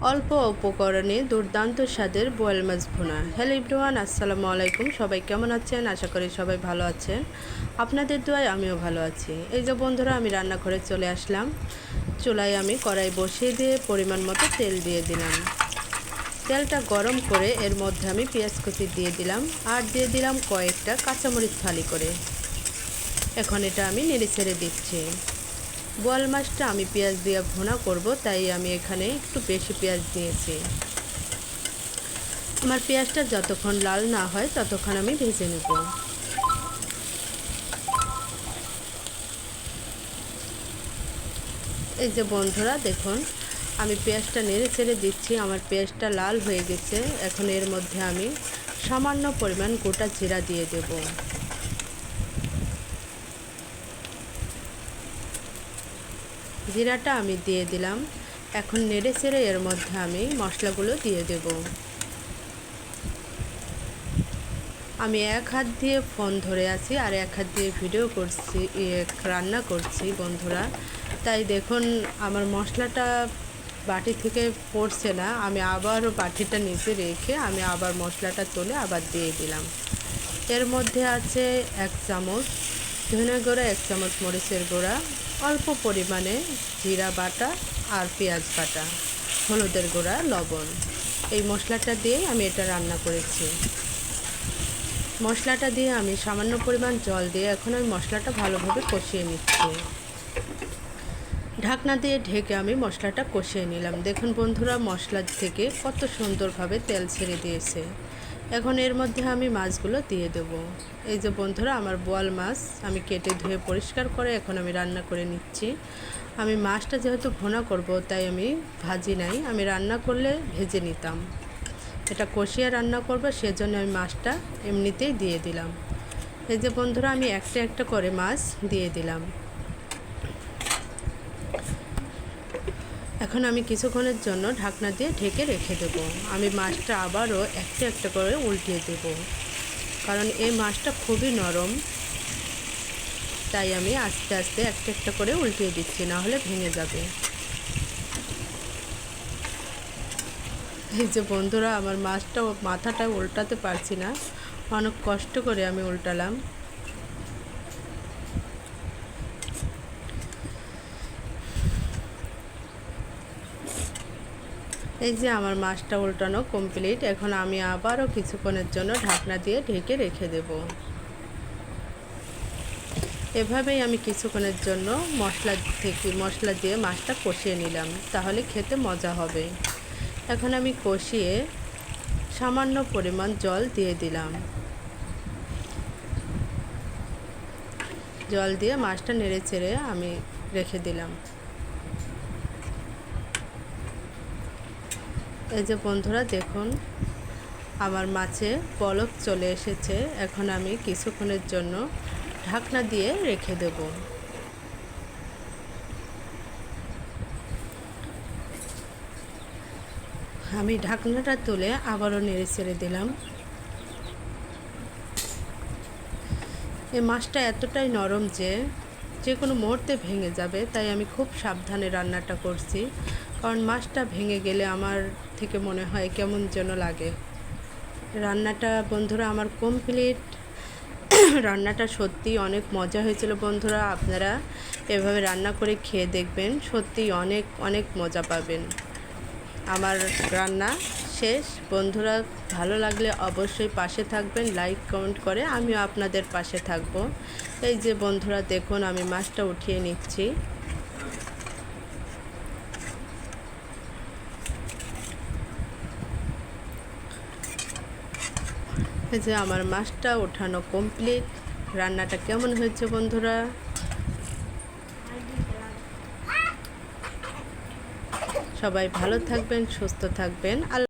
অল্প উপকরণে দুর্দান্ত স্বাদের বোয়াল মাছ ভুনা। হ্যালো এভরিওয়ান, আসসালামু আলাইকুম। সবাই কেমন আছেন? আশা করি সবাই ভালো আছেন। আপনাদের দোয়ায় আমিও ভালো আছি। এই যে বন্ধুরা, আমি রান্নাঘরে চলে আসলাম। চুলায় আমি কড়াই বসিয়ে দিয়ে পরিমাণ মতো তেল দিয়ে দিলাম। তেলটা গরম করে এর মধ্যে আমি পেঁয়াজ কুচি দিয়ে দিলাম আর দিয়ে দিলাম কয়েকটা কাঁচামরিচ ফালি করে। এখন এটা আমি নেড়ে ছেড়ে দিচ্ছি। বোয়াল মাছটা আমি পেঁয়াজ দিয়ে ভুনা করব, তাই আমি এখানে একটু বেশি পেঁয়াজ নিয়েছি। আমার পেঁয়াজটা যতক্ষণ লাল না হয় ততক্ষণ আমি ভেজে নেব। এই যে বন্ধুরা দেখুন, আমি পেঁয়াজটা নেড়ে ছেড়ে দিচ্ছি। আমার পেঁয়াজটা লাল হয়ে গেছে। এখন এর মধ্যে আমি সামান্য পরিমাণ গোটা জিরা দিয়ে দেব। জিরাটা আমি দিয়ে দিলাম। এখন নেড়ে ছেড়ে এর মধ্যে আমি মশলাগুলো দিয়ে দেব। আমি এক হাত দিয়ে ফোন ধরে আছি আর এক হাত দিয়ে ভিডিও করছি, রান্না করছি বন্ধুরা। তাই দেখুন আমার মশলাটা বাটি থেকে পড়ছে না। আমি আবারও বাটিটা নিচে রেখে আমি আবার মশলাটা তুলে আবার দিয়ে দিলাম। এর মধ্যে আছে 1 চামচ ধনে গুঁড়া, 1 চামচ মরিচের গুঁড়া, অল্প পরিমাণে জিরা বাটা আর পেঁয়াজ বাটা, হলুদের গুঁড়া, লবণ। এই মশলাটা দিয়ে আমি এটা রান্না করেছি। মশলাটা দিয়ে আমি সামান্য পরিমাণ জল দিয়ে এখন আমি মশলাটা ভালোভাবে কষিয়ে নিচ্ছি। ঢাকনা দিয়ে ঢেকে আমি মশলাটা কষিয়ে নিলাম। দেখুন বন্ধুরা, মশলা থেকে কত সুন্দরভাবে তেল ছেড়ে দিয়েছে। এখন এর মধ্যে আমি মাছগুলো দিয়ে দেব। এই যে বন্ধুরা, আমার বোয়াল মাছ আমি কেটে ধুয়ে পরিষ্কার করে এখন আমি রান্না করে নিচ্ছি। আমি মাছটা যেহেতু ভুনা করব, তাই আমি ভাজি নাই, আমি রান্না করলে ভেজে নিতাম। এটা কষিয়ে রান্না করব, সেজন্য আমি মাছটা এমনিতেই দিয়ে দিলাম। এই যে বন্ধুরা, আমি একটা একটা করে মাছ দিয়ে দিলাম। এখন আমি কিছুক্ষণের জন্য ঢাকনা দিয়ে ঢেকে রেখে দেব। আমি মাছটা আবারও একটা একটা করে উল্টিয়ে দেব, কারণ এই মাছটা খুবই নরম। তাই আমি আস্তে আস্তে একটা একটা করে উল্টিয়ে দিচ্ছি, না হলে ভেঙে যাবে। এই যে বন্ধুরা, আমার মাছটা মাথাটা উল্টাতে পারছি না, অনেক কষ্ট করে আমি উল্টালাম। এই যে আমার মাছটা উল্টানো কমপ্লিট। এখন আমি আবারও কিছুক্ষণের জন্য ঢাকনা দিয়ে ঢেকে রেখে দেব। এভাবেই আমি কিছুক্ষণের জন্য মশলা দিয়ে মাছটা কষিয়ে নিলাম, তাহলে খেতে মজা হবে। এখন আমি কষিয়ে সামান্য পরিমাণ জল দিয়ে দিলাম। জল দিয়ে মাছটা নেড়ে চেড়ে আমি রেখে দিলাম। এই যে বন্ধুরা দেখুন, আমার মাছে পলক চলে এসেছে। এখন আমি কিছুক্ষণের জন্য ঢাকনা দিয়ে রেখে দেব। আমি ঢাকনাটা তুলে আবারও নেড়ে ছেড়ে দিলাম। এই মাছটা এতটাই নরম যে কোনো মুহূর্তে ভেঙে যাবে, তাই আমি খুব সাবধানে রান্নাটা করছি। কারণ মাছটা ভেঙে গেলে আমার থেকে মনে হয় কেমন যেন লাগে। রান্নাটা বন্ধুরা আমার কমপ্লিট। রান্নাটা সত্যি অনেক মজা হয়েছিল বন্ধুরা। আপনারা এভাবে রান্না করে খেয়ে দেখবেন, সত্যি অনেক অনেক মজা পাবেন। আমার রান্না শেষ বন্ধুরা। ভালো লাগলে অবশ্যই পাশে থাকবেন, লাইক কমেন্ট করে আমিও আপনাদের পাশে থাকব। এই যে বন্ধুরা দেখুন, আমি মাছটা উঠিয়ে নিচ্ছি। এই যে আমার মাছটা ওঠানো কমপ্লিট। রান্নাটা কেমন হয়েছে বন্ধুরা? সবাই ভালো থাকবেন, সুস্থ থাকবেন।